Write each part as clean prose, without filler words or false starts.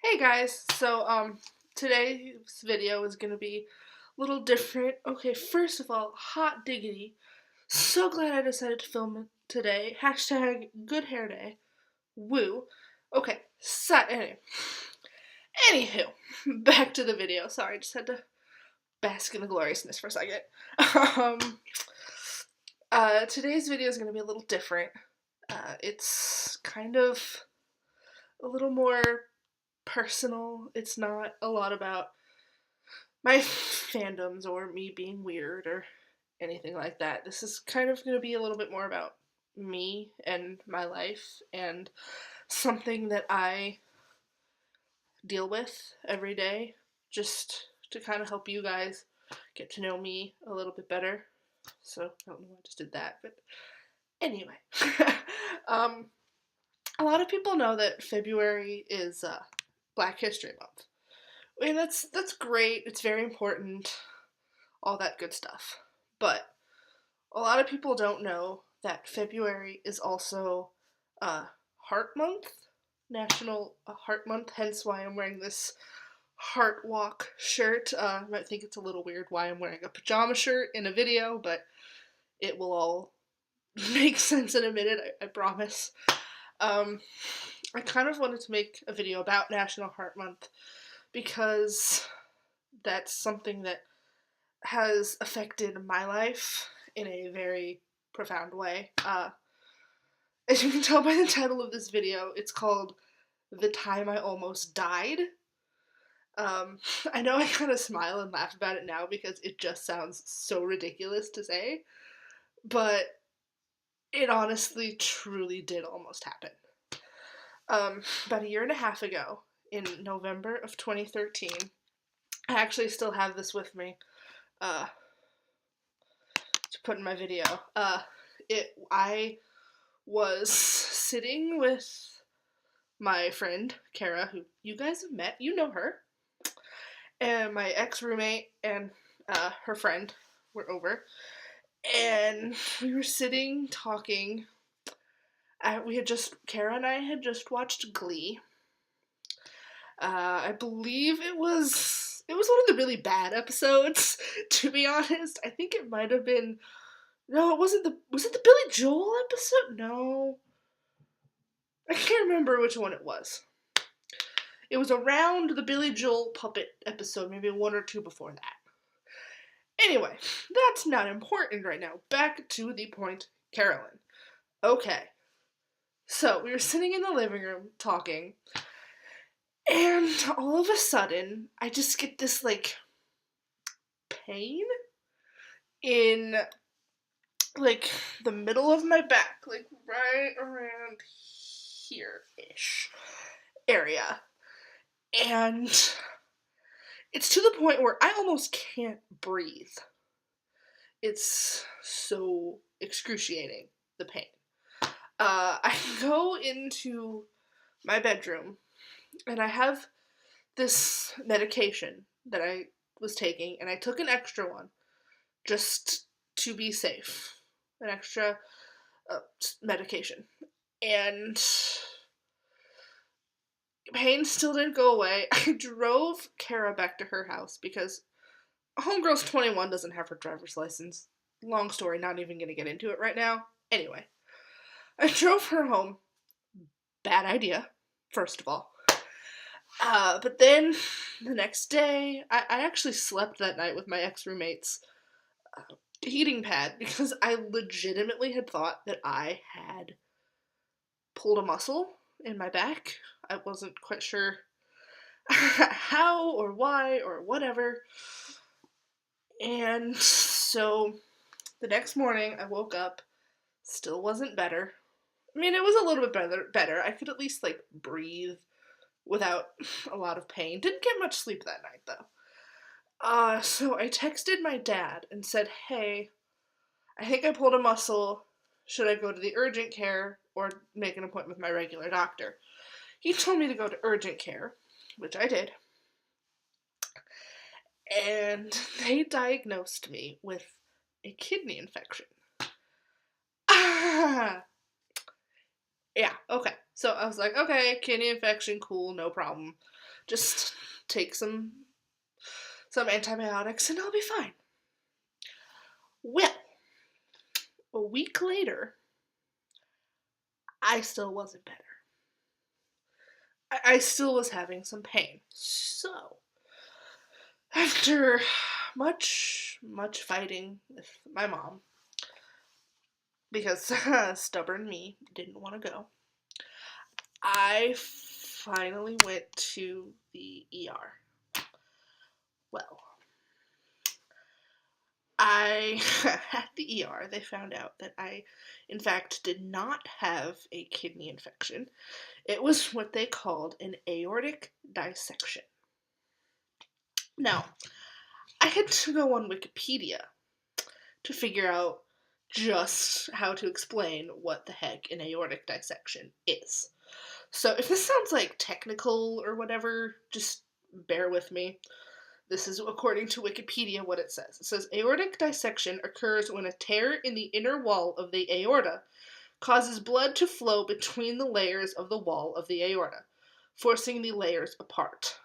Hey guys, today's video is gonna be a little different. Okay, first of all, hot diggity. So glad I decided to film it today. Hashtag good hair day. Woo. Okay, anywho, back to the video. Sorry, just had to bask in the gloriousness for a second. Um, today's video is gonna be a little different. It's kind of a little more personal. It's not a lot about my fandoms or me being weird or anything like that. This is kind of going to be a little bit more about me and my life and something that I deal with every day, just to kind of help you guys get to know me a little bit better. So, I don't know why I just did that, but anyway. um, a lot of people know that February is Black History Month. I mean, that's great. It's very important, all that good stuff. But a lot of people don't know that February is also Heart Month, National Heart Month. Hence, why I'm wearing this Heart Walk shirt. You might think it's a little weird why I'm wearing a pajama shirt in a video, but it will all make sense in a minute. I promise. I kind of wanted to make a video about National Heart Month because that's something that has affected my life in a very profound way. As you can tell by the title of this video, it's called The Time I Almost Died. Um, I know I kind of smile and laugh about it now because it just sounds so ridiculous to say, but it honestly, truly did almost happen. About a year and a half ago, in November of 2013, I actually still have this with me. To put in my video. I was sitting with my friend Kara, who you guys have met. You know her, and my ex-roommate and her friend were over, and we were sitting talking. Kara and I had just watched Glee. I believe it was one of the really bad episodes. To be honest, I think it might have been. No, it wasn't was it the Billy Joel episode? No. I can't remember which one it was. It was around the Billy Joel puppet episode, maybe one or two before that. Anyway, that's not important right now. Back to the point, Carolyn. Okay. So, we were sitting in the living room talking, and all of a sudden, I just get this, pain in, the middle of my back, right around here-ish area. And it's to the point where I almost can't breathe. It's so excruciating, the pain. I go into my bedroom and I have this medication that I was taking, and I took an extra one just to be safe. An extra medication. And pain still didn't go away. I drove Kara back to her house because Homegirl's 21, doesn't have her driver's license. Long story, not even gonna get into it right now. Anyway, I drove her home. Bad idea, first of all. But then the next day, I actually slept that night with my ex-roommate's heating pad because I legitimately had thought that I had pulled a muscle in my back. I wasn't quite sure how or why or whatever. And so the next morning I woke up, still wasn't better. I mean, it was a little bit better. I could at least breathe without a lot of pain. Didn't get much sleep that night though. So I texted my dad and said, "Hey, I think I pulled a muscle. Should I go to the urgent care or make an appointment with my regular doctor?" He told me to go to urgent care, which I did. And they diagnosed me with a kidney infection. Ah! Yeah, okay. So I was like, okay, kidney infection, cool, no problem. Just take some antibiotics and I'll be fine. Well, a week later, I still wasn't better. I still was having some pain. So, after much fighting with my mom, because stubborn me didn't want to go, I finally went to the ER. Well, at the ER, they found out that I, in fact, did not have a kidney infection. It was what they called an aortic dissection. Now, I had to go on Wikipedia to figure out just how to explain what the heck an aortic dissection is. So if this sounds like technical or whatever, just bear with me. This is according to Wikipedia what it says. It says aortic dissection occurs when a tear in the inner wall of the aorta causes blood to flow between the layers of the wall of the aorta, forcing the layers apart.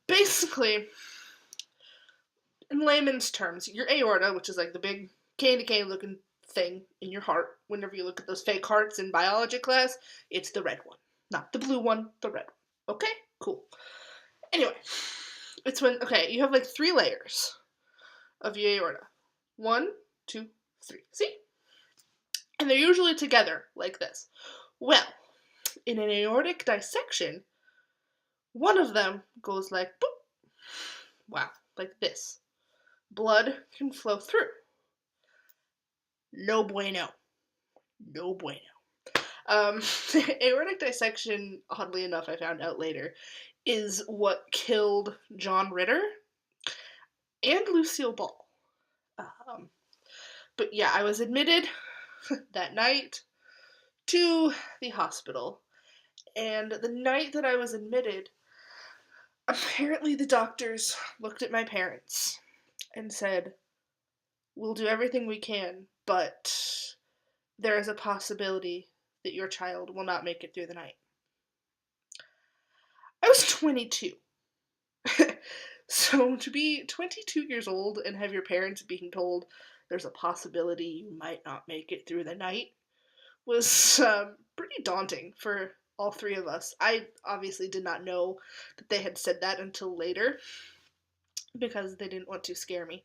Basically, in layman's terms, your aorta, which is like the big candy cane looking thing in your heart, whenever you look at those fake hearts in biology class, it's the red one. Not the blue one, the red one. Okay? Cool. Anyway, it's when, okay, you have like 3 layers of your aorta. 1, 2, 3. See? And they're usually together like this. Well, in an aortic dissection, one of them goes like boop. Wow, like this. Blood can flow through. No bueno. No bueno. Aortic dissection, oddly enough, I found out later, is what killed John Ritter and Lucille Ball. But yeah, I was admitted that night to the hospital. And the night that I was admitted, apparently the doctors looked at my parents and said, "We'll do everything we can, but there is a possibility that your child will not make it through the night." I was 22. So to be 22 years old and have your parents being told there's a possibility you might not make it through the night was pretty daunting for all 3 of us. I obviously did not know that they had said that until later because they didn't want to scare me,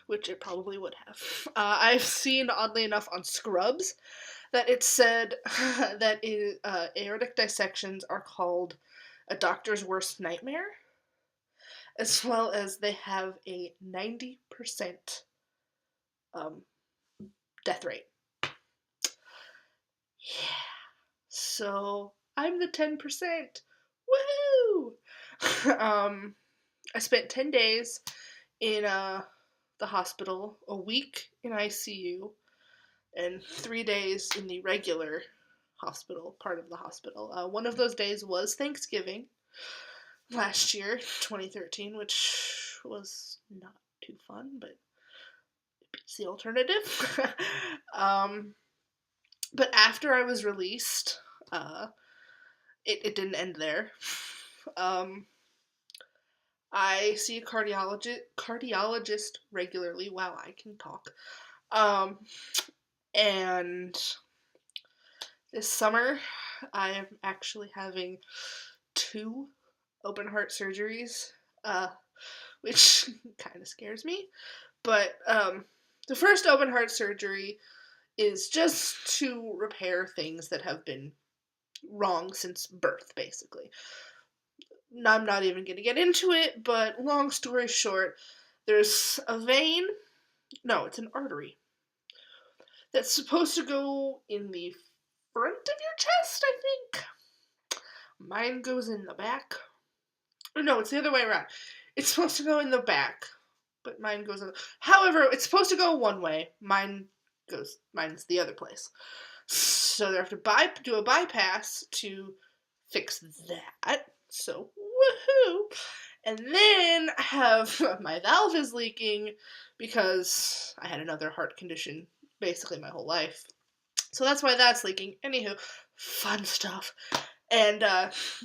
which it probably would have. I've seen, oddly enough, on Scrubs that it said that aortic dissections are called a doctor's worst nightmare, as well as they have a 90% death rate. Yeah. So I'm the 10%. Woohoo! I spent 10 days in the hospital, a week in ICU, and 3 days in the regular hospital, part of the hospital. One of those days was Thanksgiving last year, 2013, which was not too fun, but it's the alternative. But after I was released, it didn't end there. I see a cardiologist regularly. Wow, I can talk. And this summer, I am actually having 2 open heart surgeries, which kind of scares me. But the first open heart surgery is just to repair things that have been wrong since birth, basically. I'm not even going to get into it, but long story short, there's a vein, no, it's an artery, that's supposed to go in the front of your chest, I think. Mine goes in the back. No, it's the other way around. It's supposed to go in the back, but mine goes in. However, it's supposed to go one way. Mine's the other place. So they have to do a bypass to fix that. So woohoo! And then I have my valve is leaking because I had another heart condition basically my whole life. So that's why that's leaking. Anywho, fun stuff. And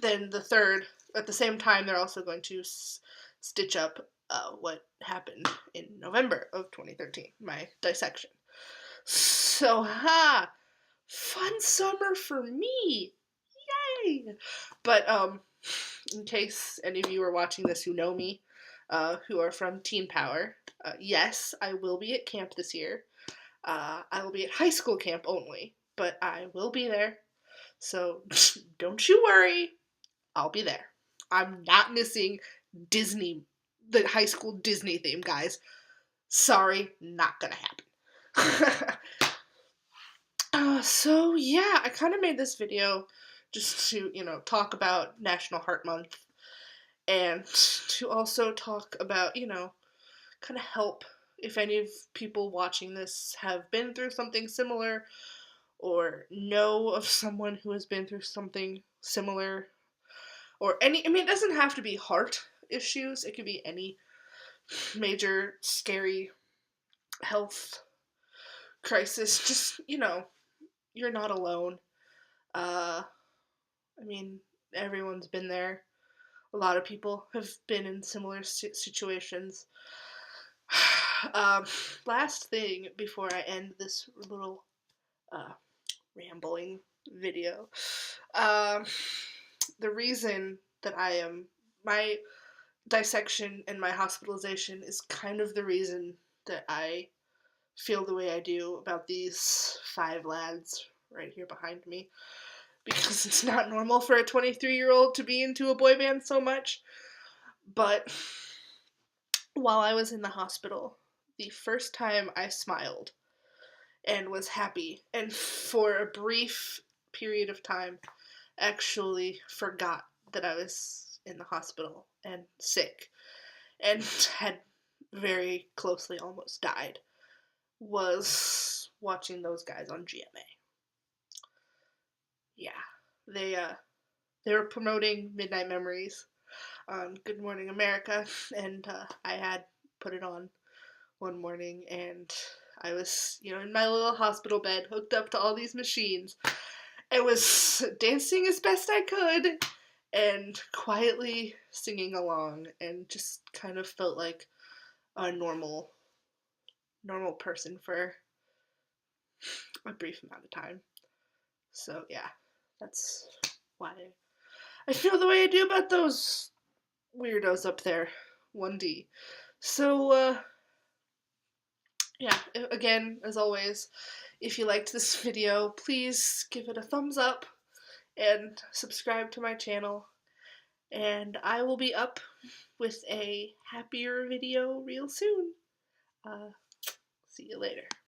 then the third, at the same time, they're also going to stitch up what happened in November of 2013, my dissection. So, fun summer for me. Yay! But in case any of you are watching this who know me, who are from Teen Power, yes, I will be at camp this year. I will be at high school camp only, but I will be there. So don't you worry, I'll be there. I'm not missing Disney, the high school Disney theme, guys. Sorry, not gonna happen. So yeah, I kind of made this video just to, talk about National Heart Month and to also talk about, kind of help if any of people watching this have been through something similar or know of someone who has been through something similar or it doesn't have to be heart issues. It could be any major scary health crisis. Just, you're not alone. Uh, I mean, everyone's been there. A lot of people have been in similar situations. Um, Last thing before I end this little rambling video. Um, the reason that my dissection and my hospitalization is kind of the reason that I feel the way I do about these 5 lads right here behind me. Because it's not normal for a 23-year-old to be into a boy band so much. But while I was in the hospital, the first time I smiled and was happy, and for a brief period of time actually forgot that I was in the hospital and sick and had very closely almost died, was watching those guys on GMA. Yeah, they were promoting Midnight Memories on Good Morning America, and I had put it on one morning, and I was, in my little hospital bed, hooked up to all these machines. I was dancing as best I could, and quietly singing along, and just kind of felt like a normal person for a brief amount of time. So yeah, that's why I feel the way I do about those weirdos up there. 1D. So, yeah, again, as always, if you liked this video, please give it a thumbs up and subscribe to my channel. And I will be up with a happier video real soon. See you later.